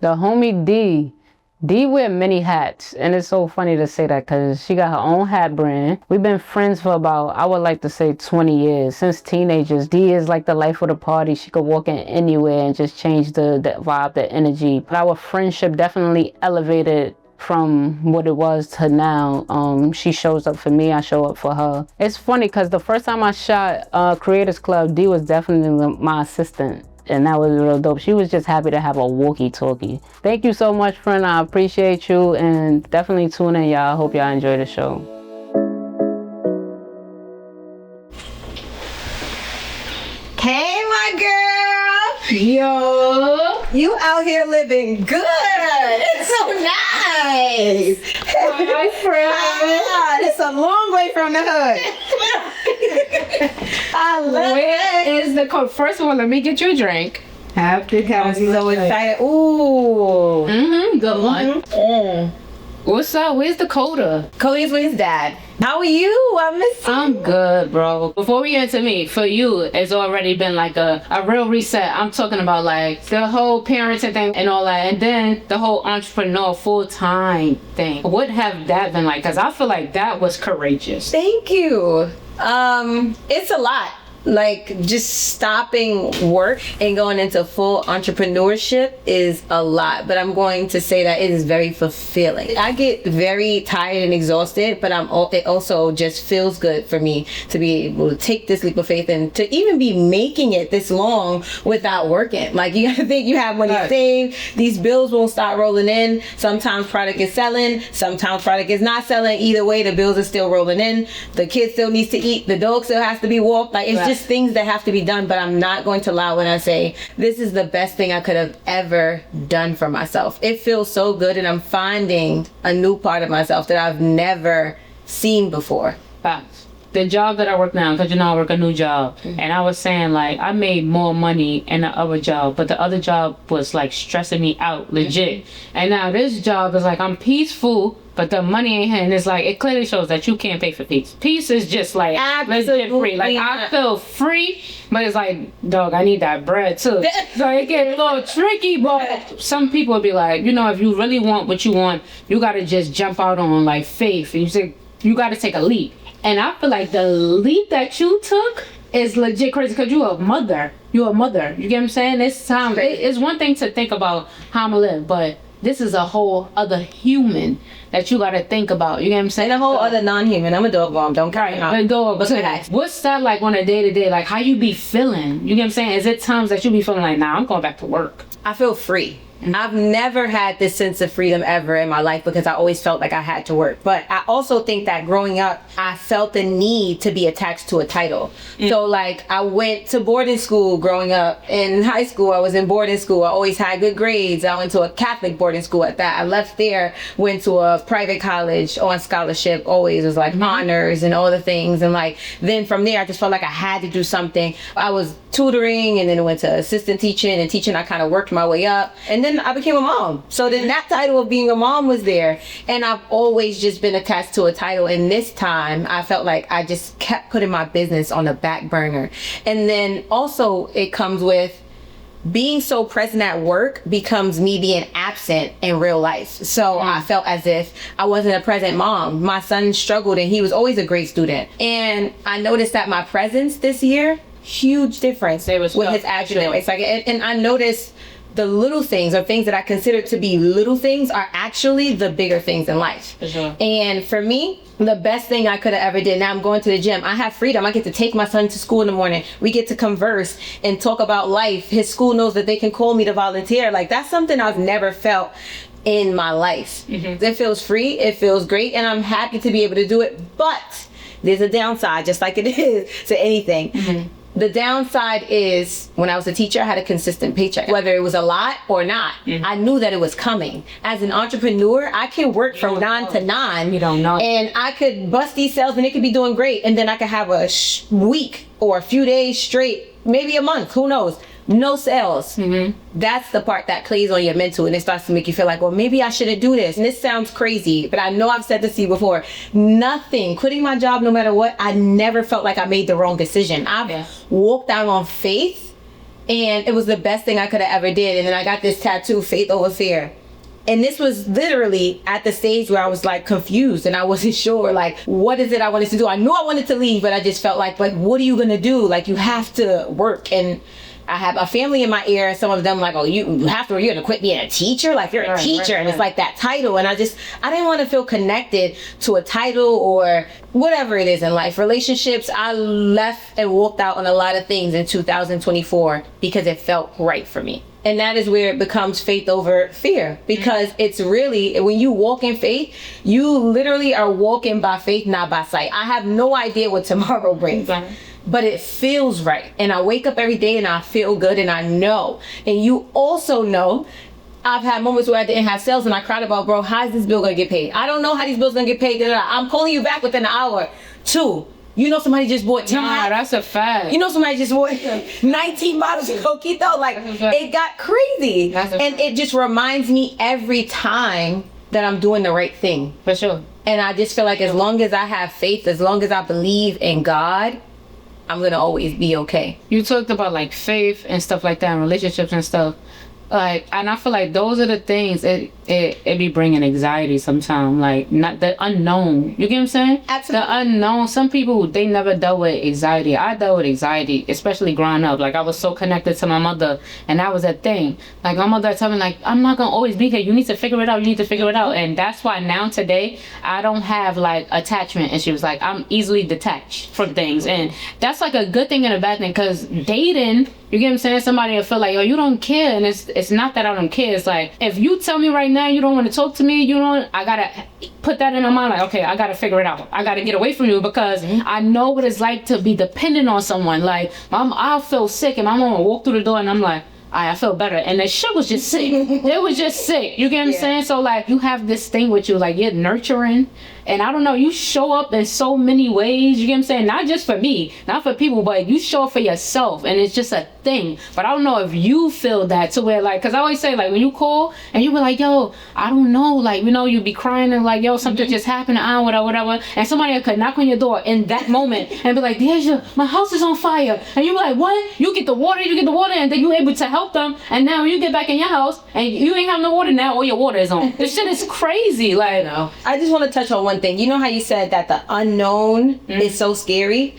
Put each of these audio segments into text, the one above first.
The homie D wear many hats, and it's so funny to say that because she got her own hat brand. We've been friends for about, I would like to say 20 years, since teenagers. D is like the life of the party. She could walk in anywhere and just change the vibe, the energy. But our friendship definitely elevated from what it was to now. She shows up for me, I show up for her. It's funny because the first time I shot Creators Club, D was definitely my assistant. And that was real dope. She was just happy to have a walkie-talkie. Thank you so much, friend. I appreciate you, and definitely tune in, y'all. I hope y'all enjoy the show. Hey, my girl. Yo. You out here living good. It's so nice. Hi, friend. It's a long way from the hood. I love Where is the code? First of all, let me get you a drink. I'm so excited. Ooh. Good one. What's up? Where's Dakota? Cody's with his dad. How are you? I miss you. I'm good, bro. Before we get into me, for you, it's already been like a real reset. I'm talking about like the whole parenting thing and all that, and then the whole entrepreneur full-time thing. What have that been like? Because I feel like that was courageous. Thank you. It's a lot. Like, just stopping work and going into full entrepreneurship is a lot, but I'm going to say that it is very fulfilling. I get very tired and exhausted, but it also just feels good for me to be able to take this leap of faith and to even be making it this long without working. Like, you gotta think you have money saved. These bills won't start rolling in. Sometimes product is selling, sometimes product is not selling. Either way, the bills are still rolling in. The kid still needs to eat. The dog still has to be walked. Like, it's just things that have to be done. But I'm not going to lie when I say this is the best thing I could have ever done for myself. It feels so good, and I'm finding a new part of myself that I've never seen before. Facts. The job that I work now, because I work a new job, and I was saying like I made more money in the other job, but the other job was like stressing me out, legit. And now this job is like I'm peaceful, but the money ain't here, and it's like it clearly shows that you can't pay for peace. Peace is just like legit free. Like I feel free, but it's like, dog, I need that bread too. So it gets a little tricky, but some people would be like, if you really want what you want, you gotta just jump out on like faith. And you say you gotta take a leap. And I feel like the leap that you took is legit crazy because you're a mother. You're a mother. You get what I'm saying? It's time. It's one thing to think about how I'm gonna live, but this is a whole other human that you gotta think about. You get what I'm saying? And a whole other non-human. I'm a dog mom. Don't carry on. What's that like on a day-to-day? Like how you be feeling? You get what I'm saying? Is it times that you be feeling like, nah, I'm going back to work? I feel free. I've never had this sense of freedom ever in my life because I always felt like I had to work. But I also think that growing up, I felt the need to be attached to a title. So like I went to boarding school growing up. In high school, I was in boarding school. I always had good grades. I went to a Catholic boarding school at that. I left there, went to a private college on scholarship. Always was like honors and all the things. And like then from there, I just felt like I had to do something. I was tutoring, and then I went to assistant teaching, and teaching I kind of worked my way up. And then I became a mom. So then that title of being a mom was there. And I've always just been attached to a title. And this time I felt like I just kept putting my business on the back burner. And then also it comes with being so present at work becomes me being absent in real life. So I felt as if I wasn't a present mom. My son struggled, and he was always a great student. And I noticed that my presence this year, huge difference with his academics. Like, and I noticed the little things, or things that I consider to be little things, are actually the bigger things in life. For sure. And for me, the best thing I could have ever did. Now I'm going to the gym. I have freedom. I get to take my son to school in the morning. We get to converse and talk about life. His school knows that they can call me to volunteer. Like, that's something I've never felt in my life. It feels free. It feels great. And I'm happy to be able to do it. But there's a downside, just like it is to anything. The downside is when I was a teacher, I had a consistent paycheck, whether it was a lot or not. I knew that it was coming. As an entrepreneur, I can work from 9 to 9. You don't know. And I could bust these sales, and it could be doing great. And then I could have a week or a few days straight, maybe a month, who knows, no sales. That's the part that plays on your mental, and it starts to make you feel like, well, maybe I shouldn't do this. And this sounds crazy, but I know I've said this to you before. Quitting my job, no matter what, I never felt like I made the wrong decision. I've walked out on faith And it was the best thing I could have ever did. And then I got this tattoo, Faith Over Fear. And this was literally at the stage where I was like confused and I wasn't sure, like, what is it I wanted to do? I knew I wanted to leave, but I just felt like, what are you going to do? Like, you have to work. And I have a family in my ear. Some of them like, oh, you have to, you're going to quit being a teacher? Like, you're a teacher. And it's like that title. And I didn't want to feel connected to a title or whatever it is in life. Relationships, I left and walked out on a lot of things in 2024 because it felt right for me. And that is where it becomes faith over fear, because it's really, when you walk in faith, you literally are walking by faith, not by sight. I have no idea what tomorrow brings. But it feels right. And I wake up every day and I feel good and I know. And you also know, I've had moments where I didn't have sales and I cried about, bro, how is this bill going to get paid? I don't know how these bills going to get paid. I'm calling you back within an hour. 2, you know somebody just bought 10. Nah, that's a fact. You know somebody just bought 19 bottles of coquito. Like, it got crazy. And it just reminds me every time that I'm doing the right thing. For sure. And I just feel like as long as I have faith, as long as I believe in God, I'm going to always be okay. You talked about like faith and stuff like that and relationships and stuff. Like, and I feel like those are the things it be bringing anxiety sometimes. Like, not the unknown. You get what I'm saying? Absolutely. The unknown. Some people, they never dealt with anxiety. I dealt with anxiety, especially growing up. Like, I was so connected to my mother, and that was a thing. Like, my mother told me, like, I'm not gonna always be here. You need to figure it out. You need to figure it out. And that's why now today I don't have like attachment issues. Like, I'm easily detached from things, and that's like a good thing and a bad thing. Cause dating, you get what I'm saying? Somebody will feel like, oh, you don't care. And it's not that I don't care. It's like, if you tell me right now you don't want to talk to me, I got to put that in my mind. Like, okay, I got to figure it out. I got to get away from you because I know what it's like to be dependent on someone. Like, I'll feel sick and my mom will walk through the door and I'm like, I feel better. And the shit was just sick. It was just sick. You get what I'm saying? So, like, you have this thing with you, like, you're nurturing. And I don't know, you show up in so many ways, you get what I'm saying? Not just for me, not for people, but you show up for yourself. And it's just a thing. But I don't know if you feel that to where, like, because I always say, like, when you call and you be like, yo, I don't know. Like, you know, you be crying and like, yo, something just happened, whatever. And somebody could knock on your door in that moment and be like, Deja, my house is on fire. And you be like, what? You get the water, and then you're able to help them. And now when you get back in your house and you ain't have no water now, or your water is on. This shit is crazy. Like, I just want to touch on one thing. You know how you said that the unknown is so scary?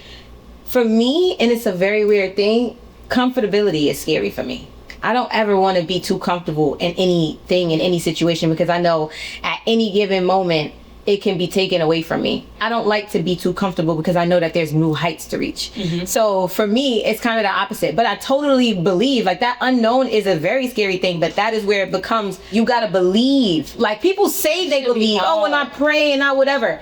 For me, and it's a very weird thing, comfortability is scary for me. I don't ever want to be too comfortable in anything, in any situation, because I know at any given moment it can be taken away from me. I don't like to be too comfortable because I know that there's new heights to reach. So for me, it's kind of the opposite. But I totally believe, like, that unknown is a very scary thing, but that is where it becomes, you gotta believe. Like, people say they believe, oh, and I pray and I whatever.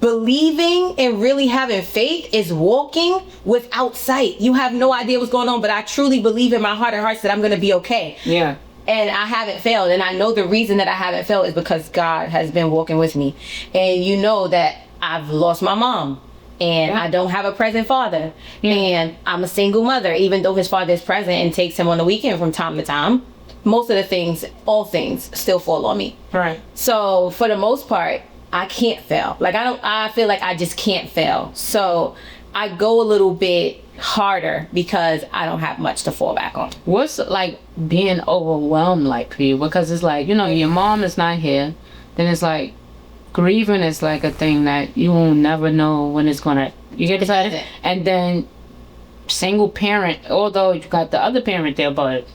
Believing and really having faith is walking without sight. You have no idea what's going on, but I truly believe in my heart of hearts that I'm gonna be okay. Yeah. And I haven't failed. And I know the reason that I haven't failed is because God has been walking with me. And you know that I've lost my mom. And I don't have a present father. And I'm a single mother, even though his father is present and takes him on the weekend from time to time. Most of the things, all things, still fall on me. Right. So for the most part, I can't fail. Like, I feel like I just can't fail. So I go a little bit harder because I don't have much to fall back on. What's like being overwhelmed like for you? Because it's like, you know, your mom is not here. Then it's like grieving is like a thing that you will never know when it's gonna, you get it? And then single parent, although you got the other parent there, but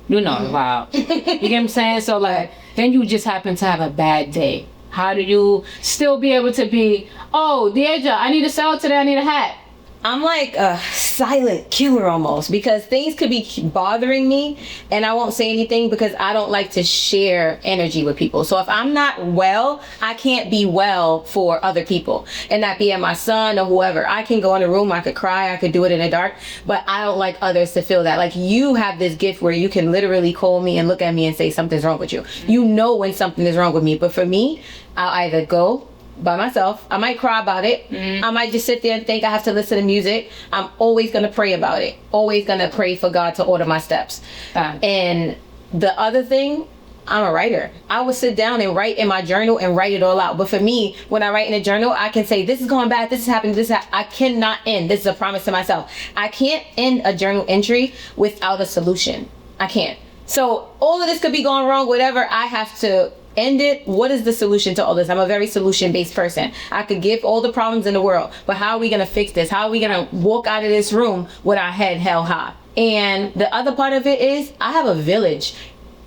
you know, wow. You get what I'm saying? So like, then you just happen to have a bad day. How do you still be able to be, oh, Deja, I need a salad today, I need a hat? I'm like a silent killer almost, because things could be bothering me and I won't say anything because I don't like to share energy with people. So if I'm not well, I can't be well for other people, and that being my son or whoever. I can go in a room, I could cry, I could do it in the dark, but I don't like others to feel that. Like, you have this gift where you can literally call me and look at me and say something's wrong with you. You know when something is wrong with me. But for me, I'll either go by myself, I might cry about it, I might just sit there and think I have to listen to music. I'm always going to pray about it, always going to pray for God to order my steps. And the other thing, I'm a writer. I would sit down and write in my journal and write it all out. But for me, when I write in a journal, I can say, this is going bad, this is happening, I cannot end. This is a promise to myself. I can't end a journal entry without a solution. I can't. So all of this could be going wrong, whatever. I have to end it. What is the solution to all this? I'm a very solution-based person. I could give all the problems in the world, but how are we going to fix this? How are we going to walk out of this room with our head held high? And the other part of it is I have a village.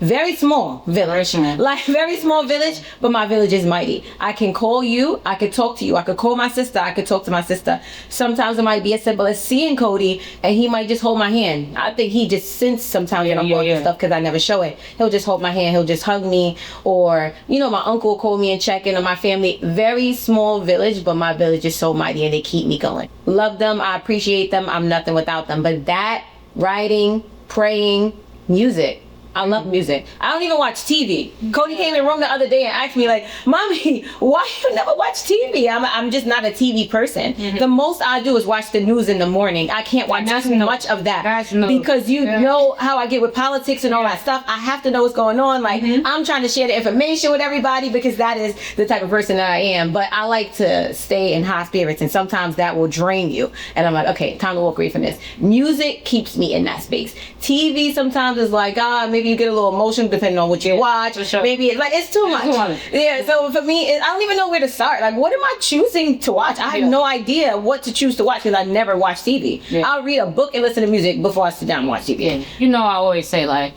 Very small village, like very small village, but my village is mighty. I can call you, I could talk to you, I could call my sister, I could talk to my sister. Sometimes it might be as simple as seeing Cody and he might just hold my hand. I think he just sensed sometimes that I'm going through stuff because I never show it. He'll just hold my hand, he'll just hug me, or you know, my uncle will call me and check in on my family. Very small village, but my village is so mighty and they keep me going. Love them, I appreciate them, I'm nothing without them. But that, writing, praying, music. I love music. I don't even watch TV. Cody came in the room the other day and asked me like, Mommy, why you never watch TV? I'm just not a TV person. The most I do is watch the news in the morning. I can't watch too much of that because you know how I get with politics and all that stuff. I have to know what's going on. Like I'm trying to share the information with everybody because that is the type of person that I am. But I like to stay in high spirits and sometimes that will drain you. And I'm like, okay, time to walk away from this. Music keeps me in that space. TV sometimes is like, maybe you get a little emotional depending on what you watch. Sure. Maybe it's like it's too much. Yeah, so for me, I don't even know where to start. Like, what am I choosing to watch? I have no idea what to choose to watch because I never watch TV. I'll read a book and listen to music before I sit down and watch TV. You know, I always say like,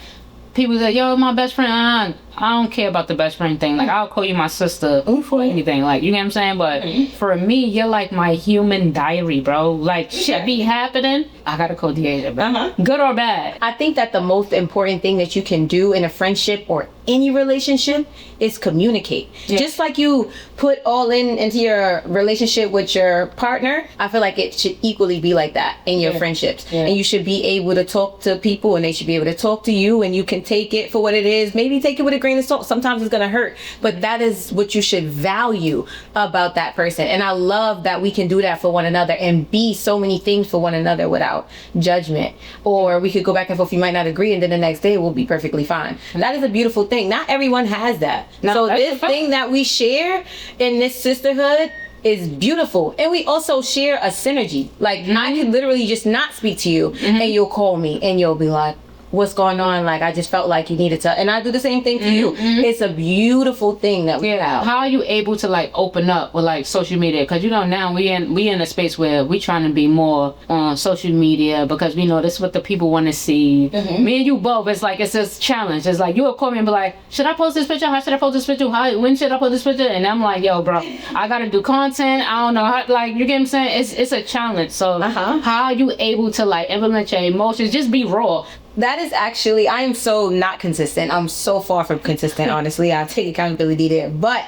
people say, yo, my best friend, I don't care about the best friend thing. Like, I'll call you my sister for anything. Like, you know what I'm saying? But for me, you're like my human diary, bro. Like, shit be happening, I gotta call Deasia. Good or bad. I think that the most important thing that you can do in a friendship or any relationship is communicate. Just like you put all into your relationship with your partner, I feel like it should equally be like that in your friendships. And you should be able to talk to people and they should be able to talk to you and you can take it for what it is. Maybe take it with a grain of salt. Sometimes it's gonna hurt, but that is what you should value about that person. And I love that we can do that for one another and be so many things for one another without judgment. Or we could go back and forth, you might not agree, and then the next day we'll be perfectly fine. And that is a beautiful thing. Not everyone has that. So this thing that we share in this sisterhood is beautiful. And we also share a synergy. Like I could literally just not speak to you and you'll call me and you'll be like, what's going on? Like I just felt like you needed to, and I do the same thing to you. It's a beautiful thing that we have. How are you able to like open up with like social media? Because you know now we in a space where we trying to be more on social media because we know this is what the people want to see. Me and you both, it's like it's a challenge. It's like you will call me and be like, should I post this picture? How should I post this picture? When should I post this picture? And I'm like, yo, bro, I gotta do content. I don't know how, like, you get what I'm saying? It's a challenge. So how are you able to like implement your emotions? Just be raw. That is actually, I am so not consistent. I'm so far from consistent, honestly. I take accountability there, but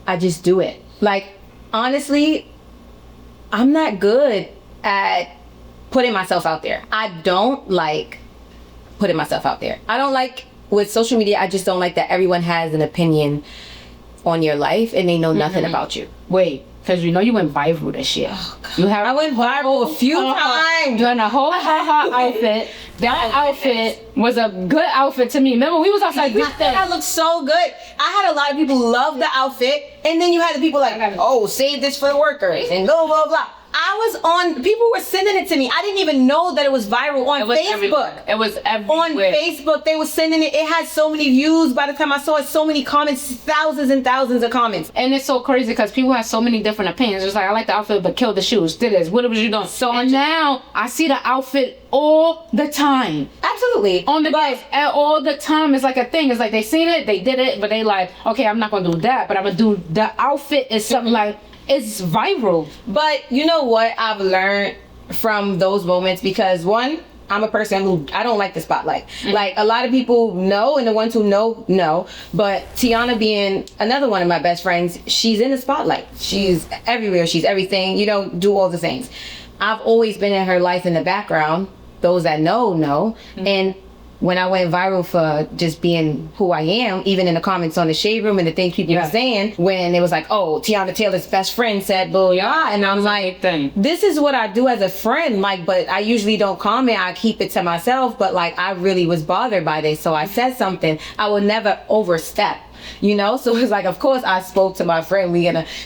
I just do it. Like, honestly, I'm not good at putting myself out there. I don't like putting myself out there. I don't like, with social media, I just don't like that everyone has an opinion on your life and they know nothing about you. Wait. Because you know you went viral this year. I went viral a few times. Doing a whole outfit. That outfit was a good outfit to me. Remember, we was outside. That looked so good. I had a lot of people love the outfit. And then you had the people like, oh, save this for the workers. And blah, blah, blah. People were sending it to me. I didn't even know that it was viral on Facebook. It was everywhere. On Facebook, they were sending it. It had so many views. By the time I saw it, so many comments, thousands and thousands of comments. And it's so crazy because people have so many different opinions. It's like, I like the outfit, but kill the shoes. Did this. What was you doing? So now I see the outfit all the time. Absolutely. On the guys, all the time. It's like a thing. It's like they seen it, they did it, but they like, okay, I'm not going to do that, but I'm going to do the outfit is something like, it's viral. But you know what I've learned from those moments, because one, I'm a person who I don't like the spotlight. Like a lot of people know, and the ones who know, but Tiana being another one of my best friends, she's in the spotlight. She's everywhere. She's everything, do all the things. I've always been in her life in the background. Those that know. And when I went viral for just being who I am, even in the comments on the Shade Room and the things people were saying, when it was like, oh, Tiana Taylor's best friend said blah, blah, and I'm like, this is what I do as a friend, like, but I usually don't comment. I keep it to myself, but like, I really was bothered by this, so I said something. I will never overstep. You know, so it's like, of course I spoke to my friend.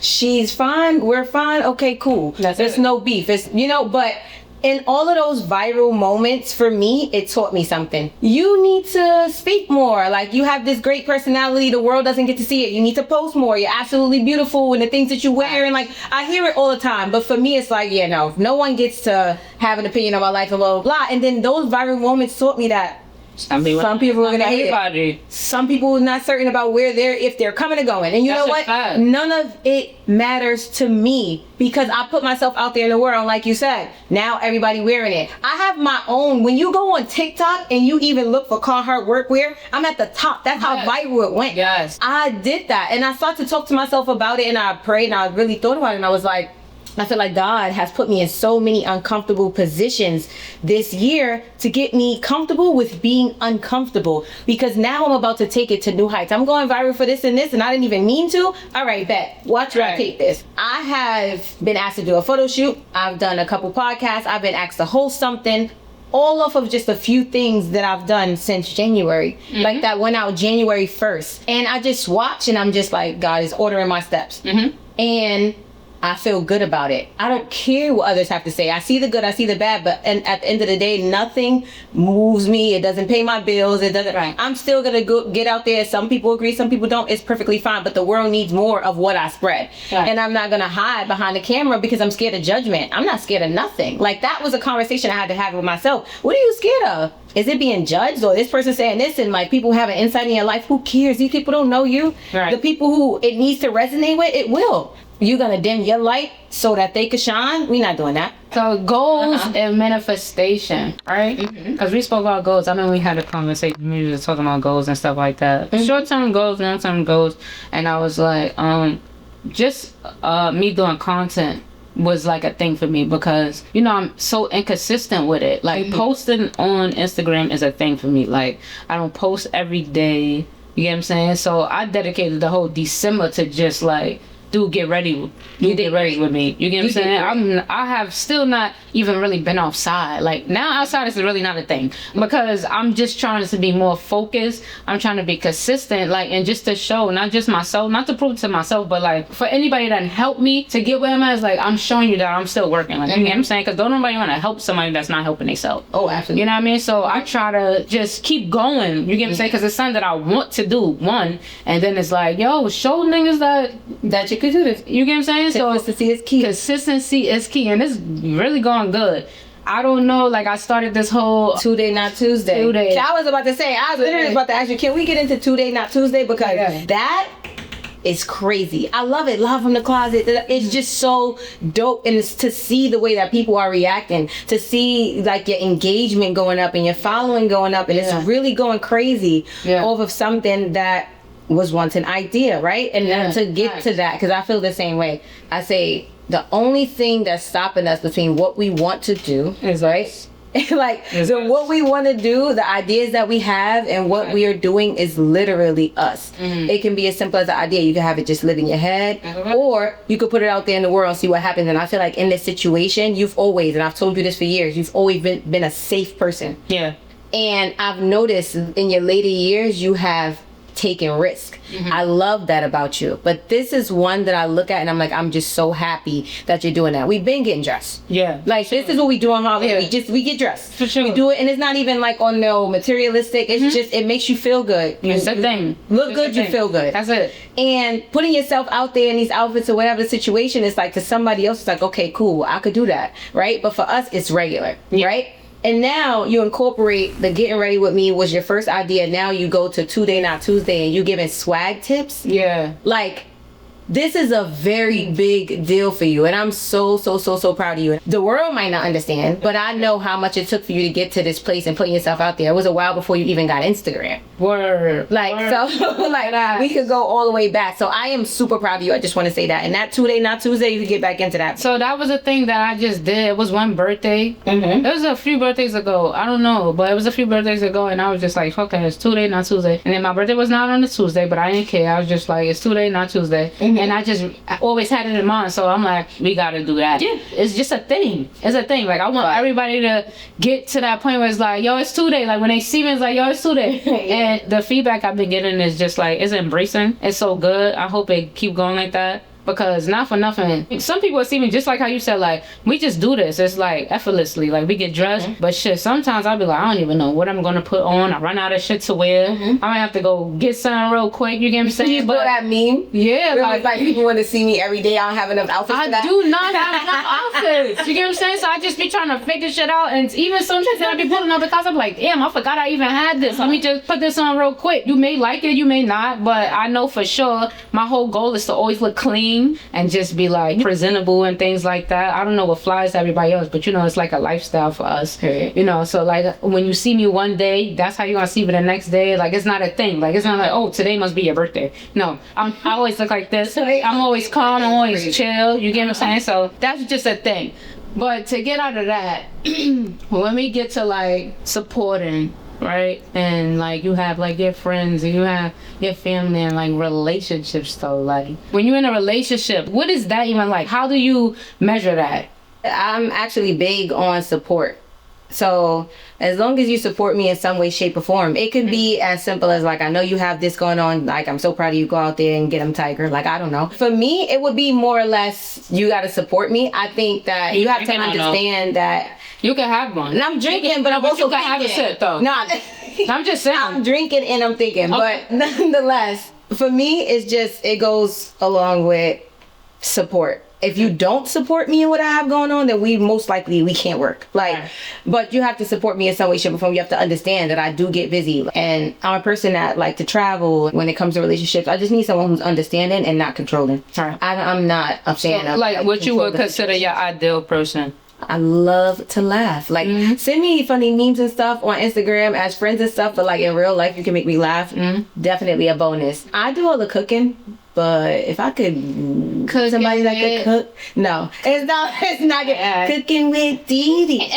She's fine, we're fine, okay, cool. There's no beef. It's, you know, but in all of those viral moments, for me, it taught me something. You need to speak more. Like, you have this great personality, the world doesn't get to see it. You need to post more. You're absolutely beautiful in the things that you wear. And like, I hear it all the time. But for me, it's like, yeah, no one gets to have an opinion on my life and blah, blah, blah. And then those viral moments taught me that some people are gonna hate it. Some people are not certain about if they're coming or going. And you know what? None of it matters to me, because I put myself out there in the world. Like you said, now everybody wearing it. I have my own. When you go on TikTok and you even look for Carhartt workwear, I'm at the top. That's how viral it went. Yes. I did that, and I started to talk to myself about it, and I prayed, and I really thought about it, and I was like, I feel like God has put me in so many uncomfortable positions this year to get me comfortable with being uncomfortable, because now I'm about to take it to new heights. I'm going viral for this and this, and I didn't even mean to. All right, bet. Watch where I take this. I have been asked to do a photo shoot. I've done a couple podcasts. I've been asked to host something. All off of just a few things that I've done since January. Like that went out January 1st. And I just watch, and I'm just like, God is ordering my steps. And I feel good about it. I don't care what others have to say. I see the good, I see the bad, but at the end of the day, nothing moves me. It doesn't pay my bills. It doesn't. I'm still gonna get out there. Some people agree, some people don't. It's perfectly fine. But the world needs more of what I spread. And I'm not gonna hide behind the camera because I'm scared of judgment. I'm not scared of nothing. Like, that was a conversation I had to have with myself. What are you scared of? Is it being judged, or this person saying this, and like people have an insight in your life? Who cares? These people don't know you. The people who it needs to resonate with, it will. You gonna dim your light so that they could shine? We're not doing that. So goals and manifestation, right? Because we spoke about goals. I mean, we had a conversation. We were talking about goals and stuff like that. Short-term goals, long-term goals. And I was like, me doing content was like a thing for me, because I'm so inconsistent with it. Like, posting on Instagram is a thing for me. Like, I don't post every day. You get what I'm saying? So I dedicated the whole December to just like, get ready. Get ready with me. You get what I'm saying? I have still not even really been outside. Like, now outside is really not a thing, because I'm just trying to be more focused. I'm trying to be consistent, like, and just to show not just myself, not to prove to myself, but like for anybody that helped me to get where I'm at. Is like, I'm showing you that I'm still working. Like, you get what I'm saying? Because don't nobody want to help somebody that's not helping themselves. Oh, absolutely. You know what I mean? So I try to just keep going. You get what I'm saying? Because it's something that I want to do. One, and then it's like, yo, show niggas that you could do this. You get what I'm saying? So consistency is key. Consistency is key, and it's really going good. I don't know, like, I started this whole Today Not Tuesday. I was about to say, I was literally about to ask you, can we get into Today Not Tuesday? Because that is crazy. I love it. Live from the closet. It's just so dope, and it's to see the way that people are reacting, to see like your engagement going up and your following going up, and it's really going crazy off of something that was once an idea, right? And then to get to that, because I feel the same way. I say the only thing that's stopping us between what we want to do is what we want to do, the ideas that we have, and what we are doing is literally us. It can be as simple as an idea. You can have it just live in your head, or you could put it out there in the world and see what happens. And I feel like in this situation, you've always, and I've told you this for years, you've always been a safe person. And I've noticed in your later years, you have taking risk. I love that about you. But this is one that I look at and I'm like, I'm just so happy that you're doing that. We've been getting dressed. Like, this is what we do on holiday. We get dressed. For sure. We do it, and it's not even like on no materialistic. It's just, it makes you feel good. It's a thing. Look good, you feel good. That's it. And putting yourself out there in these outfits or whatever the situation is, like, to somebody else, it's like, okay, cool, I could do that, right? But for us, it's regular, right? And now you incorporate the getting ready with me was your first idea. Now you go to Today Not Tuesday and you giving swag tips. Like, this is a very big deal for you, and I'm so proud of you. The world might not understand, but I know how much it took for you to get to this place and putting yourself out there. It was a while before you even got Instagram. Word. So like we could go all the way back. So I am super proud of you. I just want to say that. And that Today Not Tuesday, you can get back into that. So that was a thing that I just did. It was one birthday. It was a few birthdays ago. I don't know, but it was a few birthdays ago, and I was just like, okay, it's Today Not Tuesday. And then my birthday was not on a Tuesday, but I didn't care. I was just like, it's Today Not Tuesday. And I always had it in mind. So I'm like, we gotta do that. Yeah. It's just a thing. It's a thing. Like I want everybody to get to that point where it's like, yo, it's Today. Like when they see me, it's like, yo, it's Today. And the feedback I've been getting is just like, it's embracing. It's so good. I hope it keep going like that. Because not for nothing, some people see me just like how you said, like, we just do this. It's like effortlessly, like we get dressed. But shit, sometimes I'll be like, I don't even know what I'm gonna put on. I run out of shit to wear. I might have to go get something real quick. You get what I'm saying? You know that meme? Yeah, like people want to see me every day. I don't have enough outfits for that. I do not have enough outfits. You get what I'm saying? So I just be trying to figure shit out, and even sometimes I be pulling out the clothes. I'm like, damn, I forgot I even had this. Let me just put this on real quick. You may like it, you may not, but I know for sure my whole goal is to always look clean and just be like presentable and things like that. I don't know what flies to everybody else, but you know, it's like a lifestyle for us. You know, so like when you see me one day, that's how you're gonna see me the next day. Like it's not a thing. Like it's not like, oh, today must be your birthday. No, I always look like this. I'm always calm. I'm always chill. You get what I'm saying? So that's just a thing. But to get out of that, when we get to like supporting, right, and like you have like your friends and you have your family and like relationships, though, like when you're in a relationship, what is that even like? How do you measure that? I'm actually big on support. So as long as you support me in some way, shape, or form, it could be as simple as like, I know you have this going on, like I'm so proud of you, go out there and get them, Tiger. Like I don't know, for me it would be more or less, you got to support me. I think that you have to understand that you can have one, and I'm drinking, but I'm also you can have a sip though. No, I'm just saying, I'm drinking and I'm thinking, but nonetheless, for me it's just, it goes along with support. If you don't support me in what I have going on, then we most likely we can't work. Like, but you have to support me in some way, shape, or form. You have to understand that I do get busy, and I'm a person that like to travel. When it comes to relationships, I just need someone who's understanding and not controlling. I'm not a fan of like what you would consider your ideal person. I love to laugh. Like send me funny memes and stuff on Instagram as friends and stuff, but like in real life you can make me laugh. Definitely a bonus. I do all the cooking, but if I could cook somebody that could cook, no, it's not good. Cooking with Didi.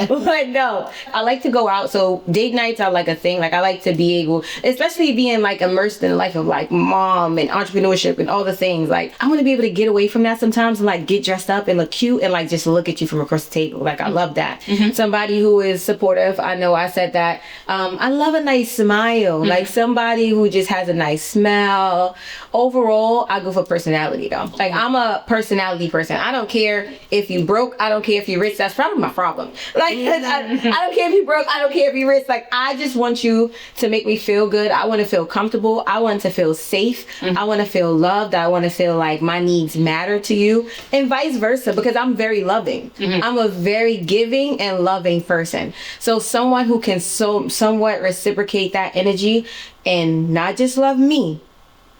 But no, I like to go out. So date nights are like a thing. Like I like to be able, especially being like immersed in the life of like mom and entrepreneurship and all the things. Like I want to be able to get away from that sometimes and like get dressed up and look cute and like just look at you from across the table. Like I love that. Somebody who is supportive. I know I said that. I love a nice smile. Like somebody who just has a nice smell. Overall, I go for personality though. Like I'm a personality person. I don't care if you broke. I don't care if you're rich. That's probably my problem. Like I don't care if you broke. I don't care if you're rich. Like I just want you to make me feel good. I want to feel comfortable. I want to feel safe. I want to feel loved. I want to feel like my needs matter to you, and vice versa, because I'm very loving. I'm a very giving and loving person. So someone who can somewhat reciprocate that energy and not just love me,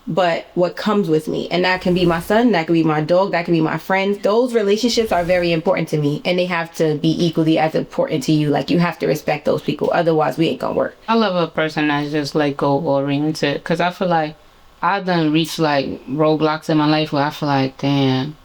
but what comes with me. And that can be my son, that can be my dog, that can be my friends. Those relationships are very important to me, and they have to be equally as important to you. Like you have to respect those people, otherwise we ain't gonna work. I love a person that's just like goal oriented, because I feel like I done reached like roadblocks in my life where I feel like, damn,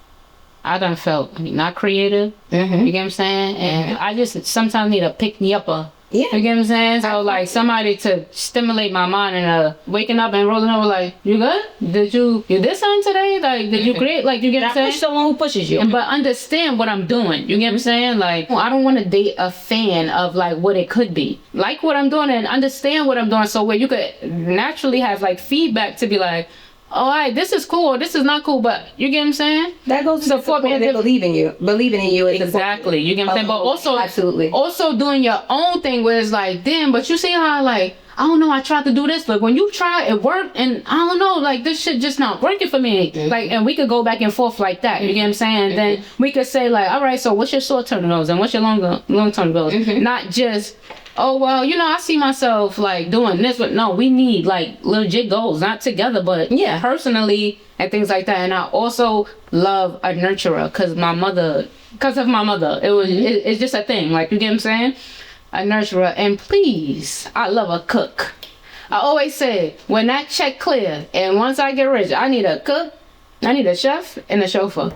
I done felt not creative. You get what I'm saying? And I just sometimes need a pick me upper. You get what I'm saying? So like somebody to stimulate my mind, and waking up and rolling over like, you good? You did something today? Like did you create? Like you get what I'm saying? Push someone who pushes you. But understand what I'm doing. You get what I'm saying? Like I don't want to date a fan of like what it could be. Like what I'm doing and understand what I'm doing, so where you could naturally have like feedback to be like, all right, this is cool, or this is not cool, but you get what I'm saying? That goes to support me and believing in you. Exactly, you get what I'm saying? But also, absolutely, also doing your own thing where it's like, damn, but you see how like, I don't know, I tried to do this, but when you try, it worked, and I don't know, like this shit just not working for me. Like, and we could go back and forth like that, you get what I'm saying? Then we could say like, all right, so what's your short-term goals and what's your long-term goals? Not just, oh, well, you know, I see myself like doing this, but no, we need like legit goals, not together, but Yeah. personally and things like that. And I also love a nurturer because of my mother, it was, it's just a thing. Like, you get what I'm saying? A nurturer. And please, I love a cook. I always say, when that check clear and once I get rich, I need a cook, I need a chef, and a chauffeur.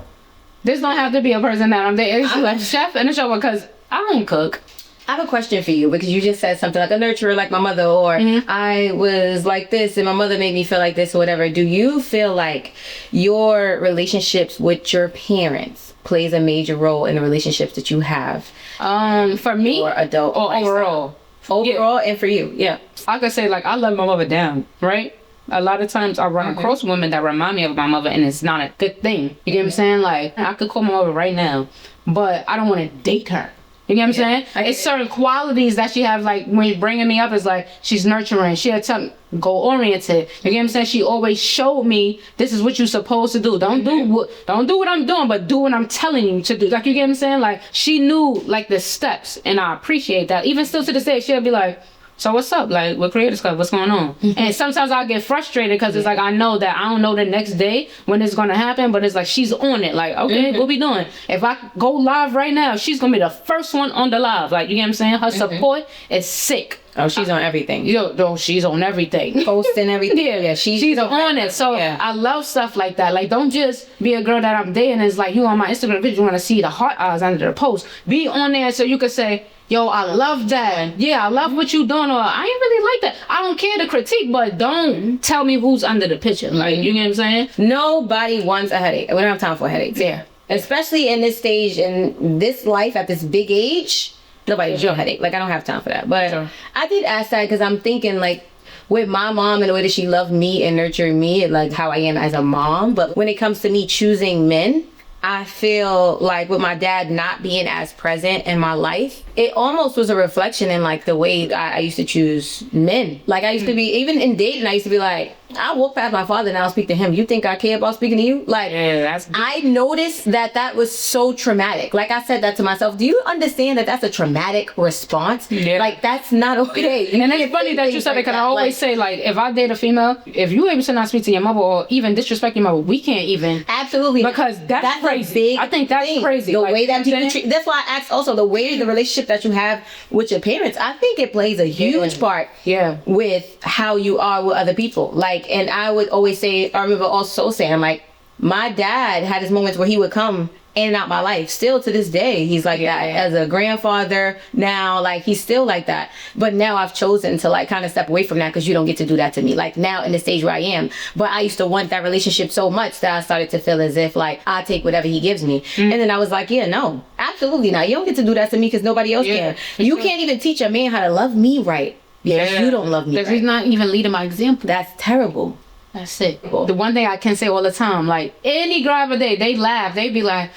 This don't have to be a person that I'm dating. It's a chef and a chauffeur because I don't cook. I have a question for you because you just said something like a nurturer like my mother, or I was like this and my mother made me feel like this or whatever. Do you feel like your relationships with your parents plays a major role in the relationships that you have? For me? Or adult or lifestyle? overall? Overall and for you, yeah. I could say, like, I love my mother down, right? A lot of times I run across women that remind me of my mother, and it's not a good thing. You get what I'm saying? Like, I could call my mother right now, but I don't want to date her. You get what I'm saying? It's certain qualities that she has, like, when you're bringing me up, is like, she's nurturing. She'll tell me, goal-oriented. You get what I'm saying? She always showed me, this is what you're supposed to do. Don't do what I'm doing, but do what I'm telling you to do. Like, you get what I'm saying? Like, she knew, like, the steps, and I appreciate that. Even still to this day, she'll be like, so what's up? Like, with Cr3ators Club, what's going on? And sometimes I'll get frustrated because it's like, I know that I don't know the next day when it's going to happen, but it's like, she's on it. Like, okay, what we doing? If I go live right now, she's going to be the first one on the live. Like, you get what I'm saying? Her support is sick. Oh, she's on everything. Yo, she's on everything. Posting everything. Yeah, she's on it. So I love stuff like that. Like, don't just be a girl that I'm dating. It's like, you on my Instagram page, you want to see the heart eyes under the post. Be on there so you can say, yo, I love that. Yeah, I love what you doing. Or I ain't really like that. I don't care to critique, but don't tell me who's under the picture. Like, you know what I'm saying? Nobody wants a headache. We don't have time for headaches. Yeah. Especially in this stage, in this life, at this big age, nobody's your headache. Like, I don't have time for that. But Sure. I did ask that because I'm thinking, like, with my mom and the way that she loved me and nurturing me, like how I am as a mom. But when it comes to me choosing men, I feel like with my dad not being as present in my life, it almost was a reflection in like the way I used to choose men. Like, I used to be, even in dating, I used to be like, I walk past my father and I'll speak to him. You think I care about speaking to you? Like, Yeah, that's I noticed that was so traumatic. Like, I said that to myself. Do you understand that that's a traumatic response? Yeah. Like, that's not okay. And it's funny that you said it, because I always say, like, if I date a female, if you able to not speak to your mother or even disrespect your mother, we can't even. Absolutely. Because that's crazy. A big I think that's thing. crazy. The Like, way that you know people what I'm treat. That's why I asked also the way the relationship that you have with your parents. I think it plays a huge part. Yeah. With how you are with other people. Like, and I would always say, I remember also saying, like, my dad had his moments where he would come in and out my life. Still to this day, he's like that. As a grandfather now, like, he's still like that. But now I've chosen to, like, kind of step away from that because you don't get to do that to me. Like, now in the stage where I am. But I used to want that relationship so much that I started to feel as if, like, I take whatever he gives me. And then I was like, yeah, no, absolutely not. You don't get to do that to me because nobody else can. You can't even teach a man how to love me right because you don't love me Because right. he's not even leading my example. That's terrible. That's it. The one thing I can say all the time, like, any girl ever they laugh. They be like,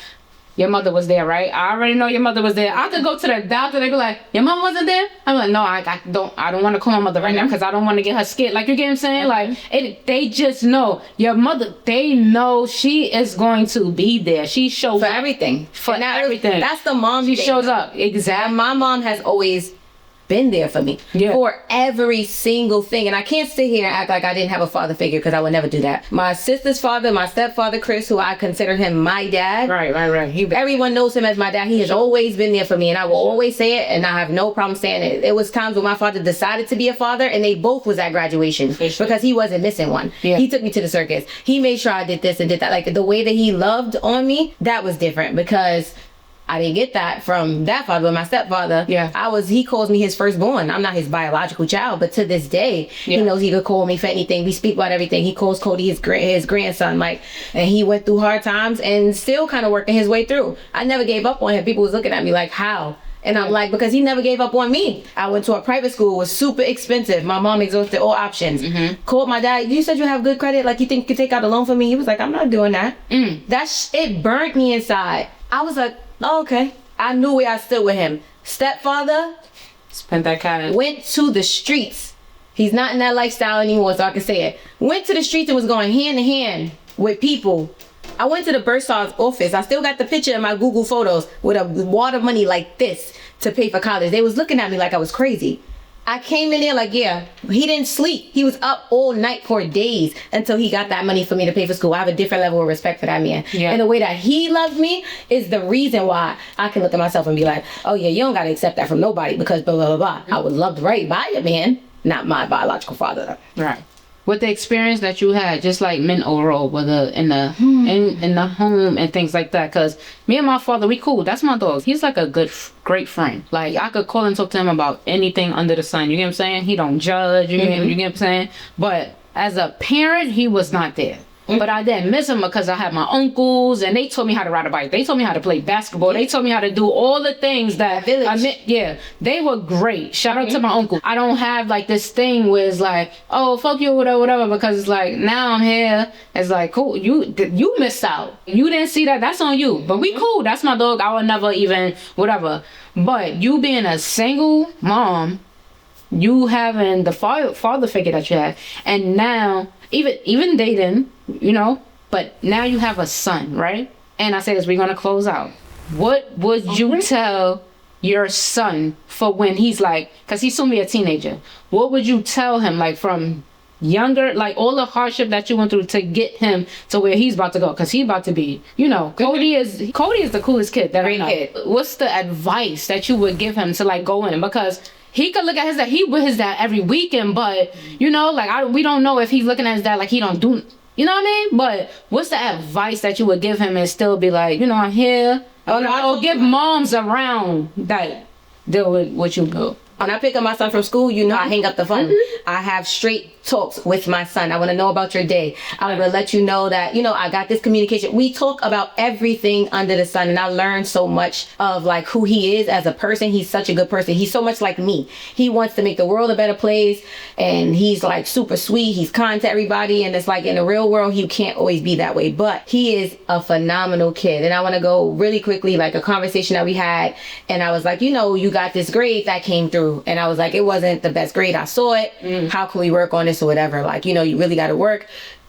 your mother was there, right? I already know your mother was there. I could go to the doctor. They be like, your mom wasn't there? I'm like, no, I don't want to call my mother right now because I don't want to get her scared. Like, you get what I'm saying? Like, they just know your mother. They know she is going to be there. She shows For up everything. for everything. That's the mom She thing. shows up exactly. And my mom has always been there for me for every single thing. And I can't sit here and act like I didn't have a father figure because I would never do that. My sister's father, my stepfather, Chris, who I consider him my dad. Right. Everyone knows him as my dad. He has always been there for me, and I will always say it, and I have no problem saying it. It was times when my father decided to be a father, and they both was at graduation because he wasn't missing one. Yeah. He took me to the circus. He made sure I did this and did that. Like, the way that he loved on me, that was different because I didn't get that from that father, but my stepfather. He calls me his firstborn. I'm not his biological child, but to this day, he knows he could call me for anything. We speak about everything. He calls Cody his grandson, like, and he went through hard times and still kind of working his way through. I never gave up on him. People was looking at me like, how? And I'm like, because he never gave up on me. I went to a private school. It was super expensive. My mom exhausted all options. Called my dad. You said you have good credit. Like, you think you could take out a loan for me? He was like, I'm not doing that. It burnt me inside. I was like, oh, okay. I knew where I stood with him. Stepfather Spent that kind of. went to the streets. He's not in that lifestyle anymore, so I can say it. Went to the streets and was going hand in hand with people I went to the bursar's office. I still got the picture in my Google Photos with a wad of money like this to pay for college. They was looking at me like I was crazy. I came in there like, yeah, he didn't sleep. He was up all night for days until he got that money for me to pay for school. I have a different level of respect for that man. Yeah. And the way that he loves me is the reason why I can look at myself and be like, oh yeah, you don't got to accept that from nobody because blah, blah, blah, blah. I was loved right by a man, not my biological father. Right. With the experience that you had, just like men overall, whether in the home and things like that, because me and my father, we cool. That's my dog. He's like a great friend. Like, I could call and talk to him about anything under the sun. You get what I'm saying? He don't judge. You get what I'm saying? But as a parent, he was not there. But I didn't miss him because I had my uncles and they taught me how to ride a bike. They taught me how to play basketball. They taught me how to do all the things that they were great. Shout out to my uncle. I don't have like this thing where it's like, oh, fuck you, whatever, because it's like, now I'm here. It's like, cool, you missed out. You didn't see that. That's on you. But we cool. That's my dog. I would never even, whatever. But you being a single mom, you having the father figure that you had, and now even dating, you know, but now you have a son, right? And I say this, we're gonna close out. What would you tell your son for when he's like, because he's soon be a teenager, what would you tell him, like from younger, like all the hardship that you went through to get him to where he's about to go? Because he's about to be, you know, Cody is the coolest kid that I know. What's the advice that you would give him to like go in? Because he could look at his dad, he with his dad every weekend, but you know, like we don't know if he's looking at his dad like he don't do, you know what I mean? But what's the advice that you would give him and still be like, you know, I'm here, or give moms around that deal with what you do? When I pick up my son from school, you know, I hang up the phone. I have straight talks with my son. I want to know about your day. I want to let you know that, you know, I got this communication. We talk about everything under the sun, and I learned so much of like who he is as a person. He's such a good person. He's so much like me. He wants to make the world a better place, and he's like super sweet. He's kind to everybody, and it's like in the real world, he can't always be that way, but he is a phenomenal kid. And I want to go really quickly, like a conversation that we had, and I was like, you know, you got this grade that came through. And I was like, it wasn't the best grade. I saw it. How can we work on this or whatever? Like, you know, you really got to work.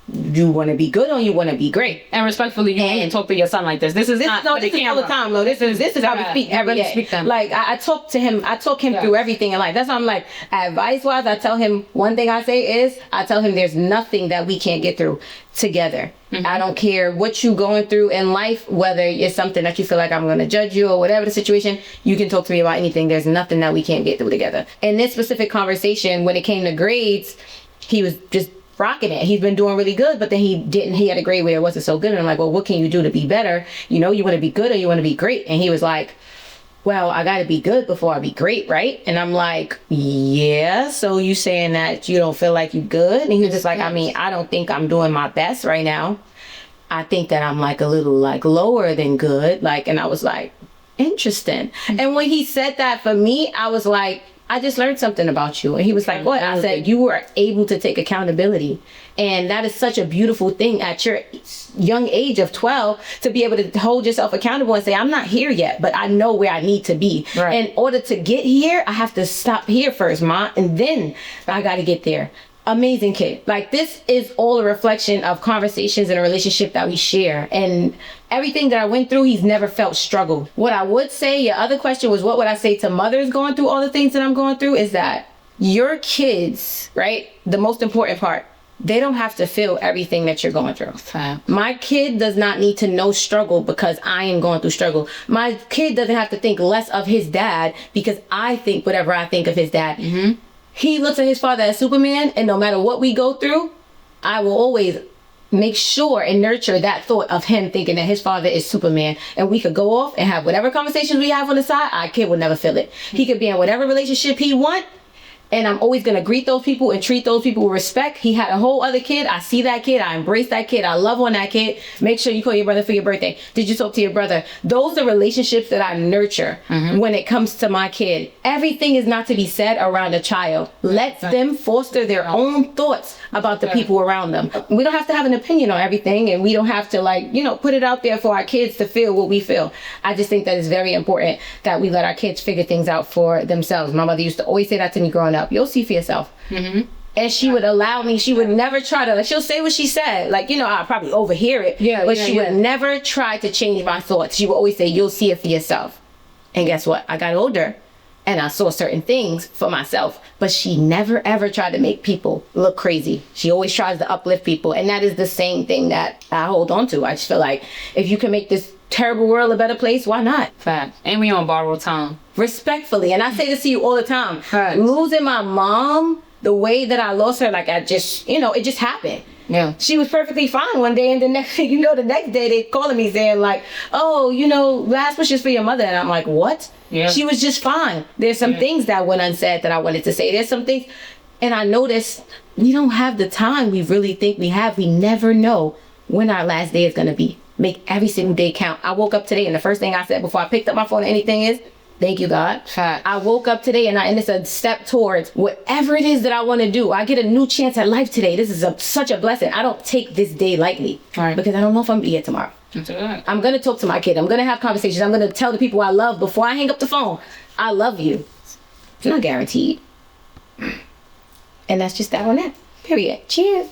You want to be good or you want to be great. And respectfully, you can't talk to your son like this. This is not all the time, though. This is how we speak every day. Like, I talk to him. I talk him through everything in life. That's why I'm like, advice-wise, I tell him, one thing I say is, I tell him there's nothing that we can't get through together. I don't care what you going through in life, whether it's something that you feel like I'm going to judge you or whatever the situation, you can talk to me about anything. There's nothing that we can't get through together. In this specific conversation, when it came to grades, he was just rocking it. He's been doing really good, but then he had a grade where it wasn't so good. And I'm like, well, what can you do to be better? You know, you want to be good or you want to be great? And he was like, well, I got to be good before I be great, right? And I'm like, yeah, so you saying that you don't feel like you good? And he was just like, I mean, I don't think I'm doing my best right now. I think that I'm like a little like lower than good. Like, and I was like, interesting. And when he said that, for me, I was like, I just learned something about you. And he was like, what? I said, you were able to take accountability. And that is such a beautiful thing at your young age of 12 to be able to hold yourself accountable and say, I'm not here yet, but I know where I need to be. Right. In order to get here, I have to stop here first, Ma, and then I got to get there. Amazing kid. Like, this is all a reflection of conversations and a relationship that we share. And everything that I went through, he's never felt struggle. What I would say, your other question was, what would I say to mothers going through all the things that I'm going through, is that your kids, right? The most important part, they don't have to feel everything that you're going through. My kid does not need to know struggle because I am going through struggle. My kid doesn't have to think less of his dad because I think whatever I think of his dad. He looks at his father as Superman, and no matter what we go through, I will always make sure and nurture that thought of him thinking that his father is Superman. And we could go off and have whatever conversations we have on the side. Our kid would never feel it. He could be in whatever relationship he want, and I'm always going to greet those people and treat those people with respect. He had a whole other kid. I see that kid. I embrace that kid. I love on that kid. Make sure you call your brother for your birthday. Did you talk to your brother? Those are relationships that I nurture when it comes to my kid. Everything is not to be said around a child. Let them foster their own thoughts about the people around them. We don't have to have an opinion on everything, and we don't have to, like, you know, put it out there for our kids to feel what we feel. I just think that it's very important that we let our kids figure things out for themselves. My mother used to always say that to me growing up. You'll see for yourself. And she would allow me, she would never try to, she'll say what she said. Like, you know, I'll probably overhear it. But she would never try to change my thoughts. She would always say, you'll see it for yourself. And guess what? I got older and I saw certain things for myself. But she never, ever tried to make people look crazy. She always tries to uplift people. And that is the same thing that I hold on to. I just feel like if you can make this terrible world a better place, why not? Fact. And we on borrowed time. Respectfully. And I say this to you all the time. Fact. Losing my mom, the way that I lost her, like I just, you know, it just happened. Yeah. She was perfectly fine one day, and the next thing you know, the next day they calling me saying like, oh, you know, last wishes for your mother. And I'm like, what? Yeah. She was just fine. There's some things that went unsaid that I wanted to say. There's some things, and I noticed we don't have the time we really think we have. We never know when our last day is going to be. Make every single day count. I woke up today, and the first thing I said before I picked up my phone or anything is, thank you, God. Fact. I woke up today and it's a step towards whatever it is that I want to do. I get a new chance at life today. This is such a blessing. I don't take this day lightly because I don't know if I'm going to be here tomorrow. I'm going to talk to my kid. I'm going to have conversations. I'm going to tell the people I love before I hang up the phone, I love you. It's not guaranteed. And that's just that on that. Period. Cheers.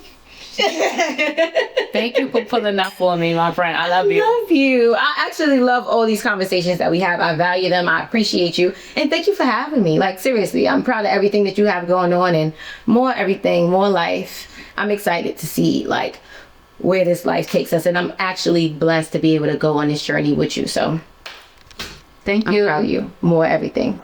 Thank you for pulling that for me, my friend. I love you. Love you. I actually love all these conversations that we have. I value them. I appreciate you. And thank you for having me. Like, seriously, I'm proud of everything that you have going on and more everything, more life. I'm excited to see, like, where this life takes us. And I'm actually blessed to be able to go on this journey with you. So, thank you. I'm proud of you. More everything.